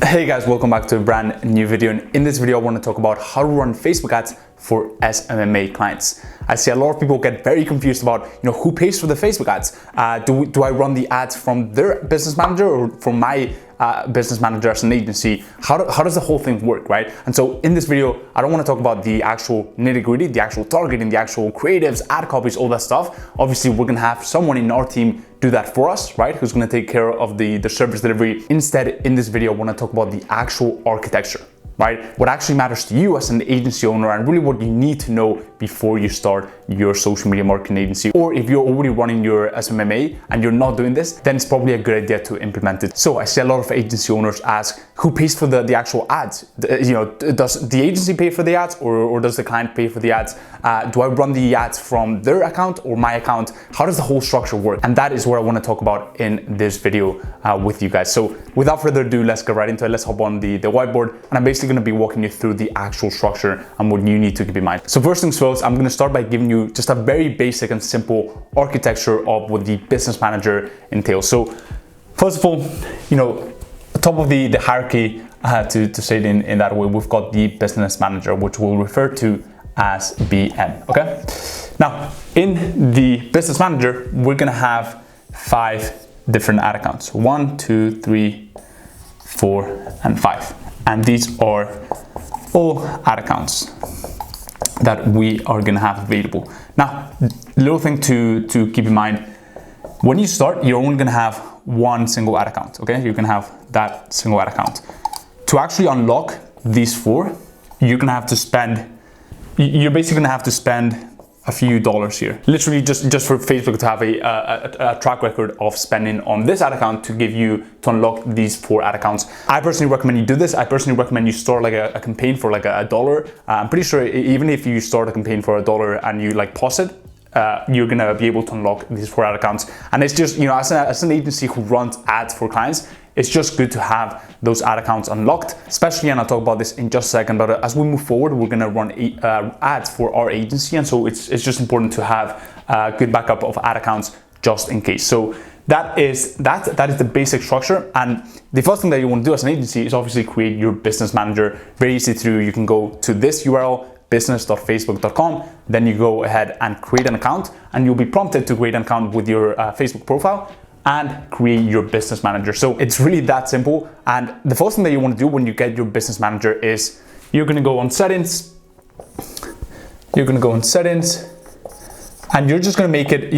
Hey guys, welcome back to a brand new video. And in this video, I want to talk about how to run Facebook ads for SMMA clients. I see a lot of people get very confused about, who pays for the Facebook ads. Do I run the ads from their business manager or from my business manager as an agency? How does the whole thing work, right? And so in this video, I don't want to talk about the actual nitty-gritty, the actual targeting, the actual creatives, ad copies, all that stuff. Obviously, we're gonna have someone in our team do that for us, right? Who's gonna take care of the service delivery. Instead, in this video, I wanna talk about the actual architecture, right? What actually matters to you as an agency owner and really what you need to know before you start your social media marketing agency. Or if you're already running your SMMA and you're not doing this, then it's probably a good idea to implement it. So I see a lot of agency owners ask, who pays for the actual ads? Does the agency pay for the ads or does the client pay for the ads? Do I run the ads from their account or my account? How does the whole structure work? And that is what I want to talk about in this video with you guys. So without further ado, let's get right into it. Let's hop on the whiteboard, and I'm basically going to be walking you through the actual structure and what you need to keep in mind. So first things first, I'm going to start by giving you just a very basic and simple architecture of what the business manager entails. So first of all, top of the hierarchy, to say it in that way, we've got the business manager, which we'll refer to as BM, okay? Now, in the business manager, we're gonna have 5 different ad accounts. 1, 2, 3, 4, and 5. And these are all ad accounts that we are gonna have available. Now, little thing to keep in mind, when you start, you're only gonna have one single ad account, okay? You're gonna have that single ad account. To actually unlock these 4, you're gonna have to spend, you're basically gonna have to spend a few dollars here. Literally just for Facebook to have a track record of spending on this ad account to unlock these 4 ad accounts. I personally recommend you do this. I personally recommend you start like a campaign for like $1. I'm pretty sure even if you start a campaign for $1 and you like pause it, you're gonna be able to unlock these 4 ad accounts. And it's just, as an agency who runs ads for clients, it's just good to have those ad accounts unlocked, especially, and I'll talk about this in just a second, but as we move forward, we're gonna run ads for our agency. And so it's just important to have a good backup of ad accounts just in case. So that is the basic structure. And the first thing that you wanna do as an agency is obviously create your business manager. Very easy to do. You can go to this URL, business.facebook.com, then you go ahead and create an account, and you'll be prompted to create an account with your Facebook profile and create your business manager. So it's really that simple. And the first thing that you want to do when you get your business manager is you're going to go on settings, and you're just going to make it,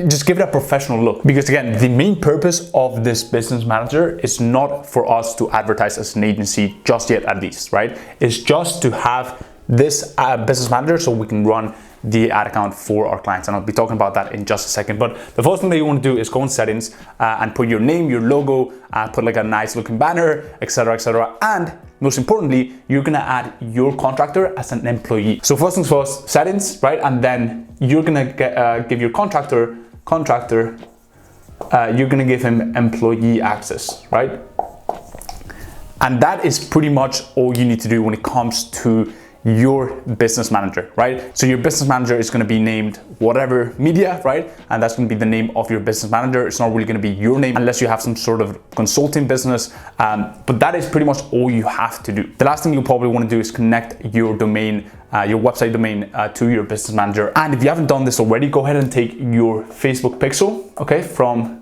just give it a professional look. Because again, the main purpose of this business manager is not for us to advertise as an agency just yet, at least, right? It's just to have this business manager so we can run the ad account for our clients, and I'll be talking about that in just a second. But the first thing that you want to do is go in settings and put your name, your logo, put like a nice looking banner, etc., etc. And most importantly, you're gonna add your contractor as an employee. So first things first, settings, right? And then you're gonna give your contractor, you're gonna give him employee access, right? And that is pretty much all you need to do when it comes to your business manager, right? So your business manager is going to be named whatever media, right? And that's going to be the name of your business manager. It's not really going to be your name unless you have some sort of consulting business. But that is pretty much all you have to do. The last thing you'll probably want to do is connect your domain, your website domain to your business manager. And if you haven't done this already, go ahead and take your Facebook pixel, okay, from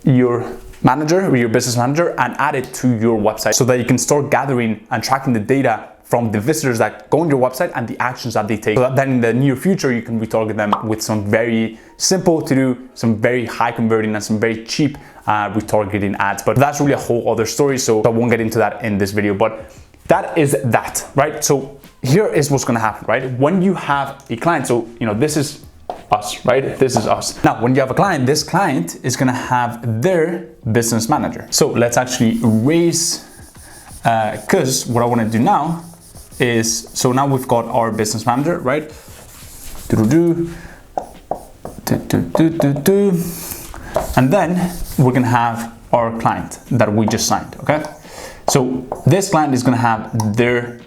your manager or your business manager and add it to your website so that you can start gathering and tracking the data from the visitors that go on your website and the actions that they take. So that then in the near future, you can retarget them with some very simple to do, some very high converting and some very cheap retargeting ads. But that's really a whole other story. So I won't get into that in this video, but that is that, right? So here is what's gonna happen, right? When you have a client, so this is us, right? This is us. Now, when you have a client, this client is gonna have their business manager. So let's actually erase, because what I wanna do now is, so now we've got our business manager, right? And then we're gonna have our client that we just signed, okay? So this client is gonna have their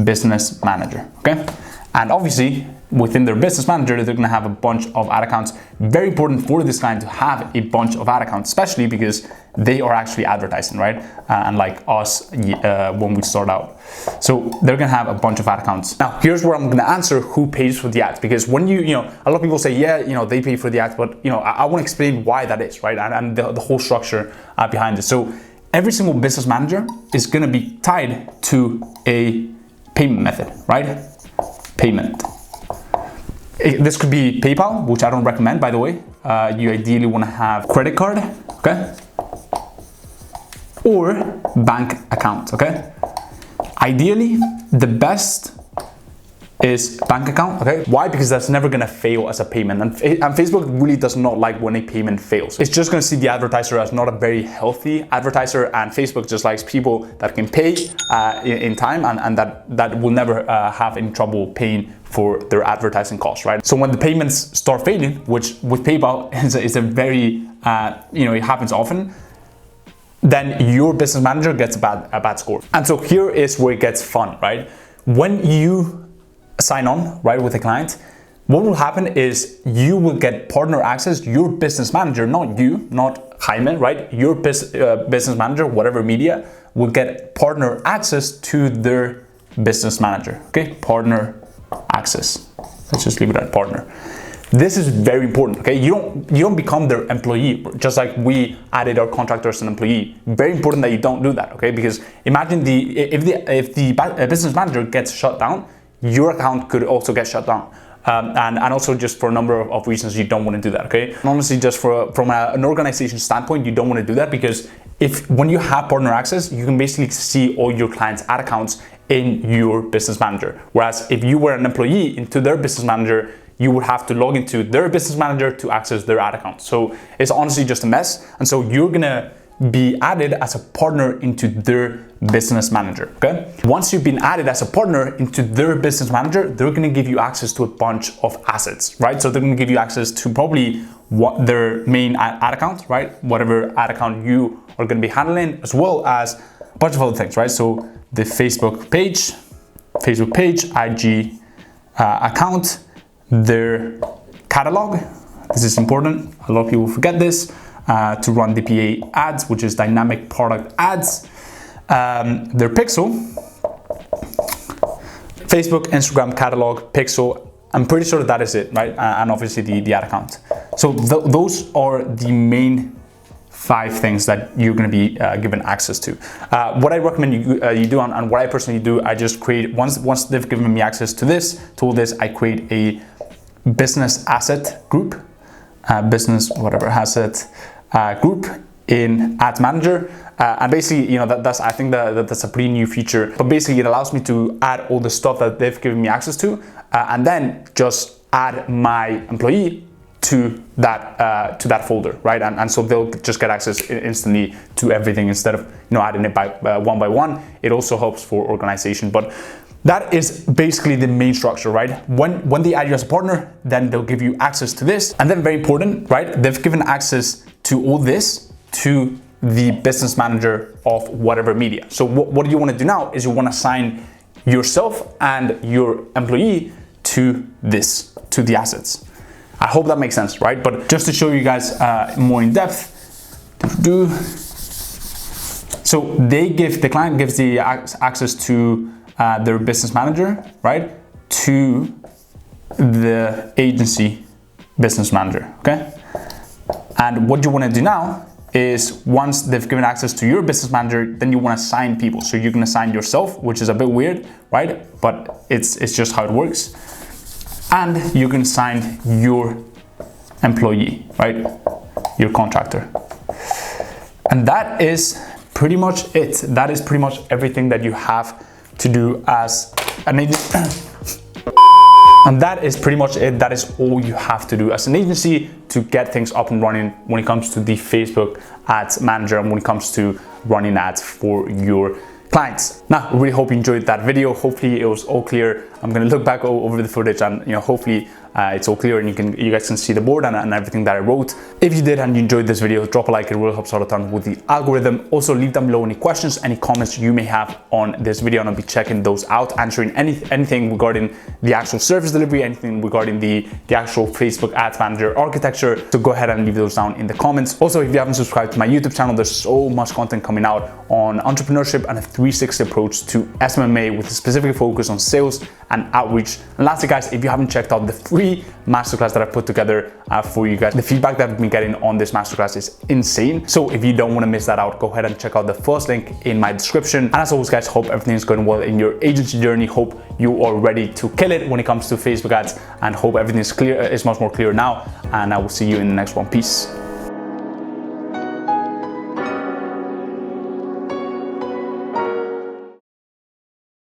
business manager, okay? And obviously within their business manager, they're gonna have a bunch of ad accounts. Very important for this client to have a bunch of ad accounts, especially because they are actually advertising, right? Unlike us when we start out. So they're gonna have a bunch of ad accounts. Now, here's where I'm gonna answer who pays for the ads, because when a lot of people say, yeah, they pay for the ads, but I wanna explain why that is, right? And the whole structure behind it. So every single business manager is gonna be tied to a payment method, right? Payment. This could be PayPal, which I don't recommend, by the way. You ideally want to have credit card, okay? Or bank account, okay? Ideally, the best is bank account, okay? Why? Because that's never gonna fail as a payment. And Facebook really does not like when a payment fails. It's just gonna see the advertiser as not a very healthy advertiser, and Facebook just likes people that can pay in time and that will never have any trouble paying for their advertising costs, right? So when the payments start failing, which with PayPal is a very, it happens often, then your business manager gets a bad score. And so here is where it gets fun, right? When you sign on, right, with a client, what will happen is you will get partner access. Your business manager, not you, not Jaime, right? Your business manager, whatever media, will get partner access to their business manager, okay? Partner access. Let's just leave it at partner. This is very important, okay? You don't become their employee, just like we added our contractors an employee. Very important that you don't do that, okay? Because imagine if the business manager gets shut down, your account could also get shut down. And also just for a number of reasons you don't want to do that, okay? And honestly, just from an organization standpoint, you don't want to do that, because when you have partner access, you can basically see all your clients' ad accounts in your business manager. Whereas if you were an employee into their business manager, you would have to log into their business manager to access their ad account. So it's honestly just a mess. And so you're gonna be added as a partner into their business manager, okay? Once you've been added as a partner into their business manager, they're gonna give you access to a bunch of assets, right? So they're gonna give you access to probably their main ad account, right? Whatever ad account you are gonna be handling, as well as a bunch of other things, right? So the Facebook page, IG account, their catalog. This is important. A lot of people forget this. To run DPA ads, which is dynamic product ads. Their pixel, Facebook, Instagram, catalog, pixel. I'm pretty sure that is it, right? And obviously the ad account. So those are the main 5 things that you're going to be given access to. What I recommend you do, and what I personally do, I just create, once they've given me access to this, I create a business asset group, business whatever asset group in Ads Manager, and basically, I think that's a pretty new feature. But basically, it allows me to add all the stuff that they've given me access to, and then just add my employee to that folder, right? And so they'll just get access instantly to everything instead of adding it by one. It also helps for organization, but that is basically the main structure, right? When they add you as a partner, then they'll give you access to this. And then very important, right? They've given access to all this to the business manager of whatever media. So what you want to do now is you want to assign yourself and your employee to this, to the assets. I hope that makes sense, right? But just to show you guys more in depth, so the client gives the access to their business manager, right, to the agency business manager, okay? And what you want to do now is, once they've given access to your business manager, then you want to assign people. So you're going to assign yourself, which is a bit weird, right? But it's just how it works. And you can assign your employee, right? Your contractor. And that is pretty much it. That is pretty much everything that you have to do as an agency. And that is pretty much it. That is all you have to do as an agency to get things up and running when it comes to the Facebook Ads Manager and when it comes to running ads for your clients. Now, I really hope you enjoyed that video. Hopefully it was all clear. I'm gonna look back over the footage and hopefully it's all clear, and you guys can see the board and everything that I wrote. If you did and you enjoyed this video, drop a like. It really helps out a ton with the algorithm. Also, leave down below any questions, any comments you may have on this video, and I'll be checking those out, answering anything regarding the actual service delivery, anything regarding the actual Facebook Ads Manager architecture. So go ahead and leave those down in the comments. Also, if you haven't subscribed to my YouTube channel, there's so much content coming out on entrepreneurship and a 360 approach to SMMA with a specific focus on sales and outreach. And lastly, guys, if you haven't checked out the free masterclass that I put together for you guys, the feedback that I've been getting on this masterclass is insane. So if you don't want to miss that out, go ahead and check out the first link in my description. And as always, guys, hope everything is going well in your agency journey. Hope you are ready to kill it when it comes to Facebook ads, and hope everything is much more clear now. And I will see you in the next one. Peace.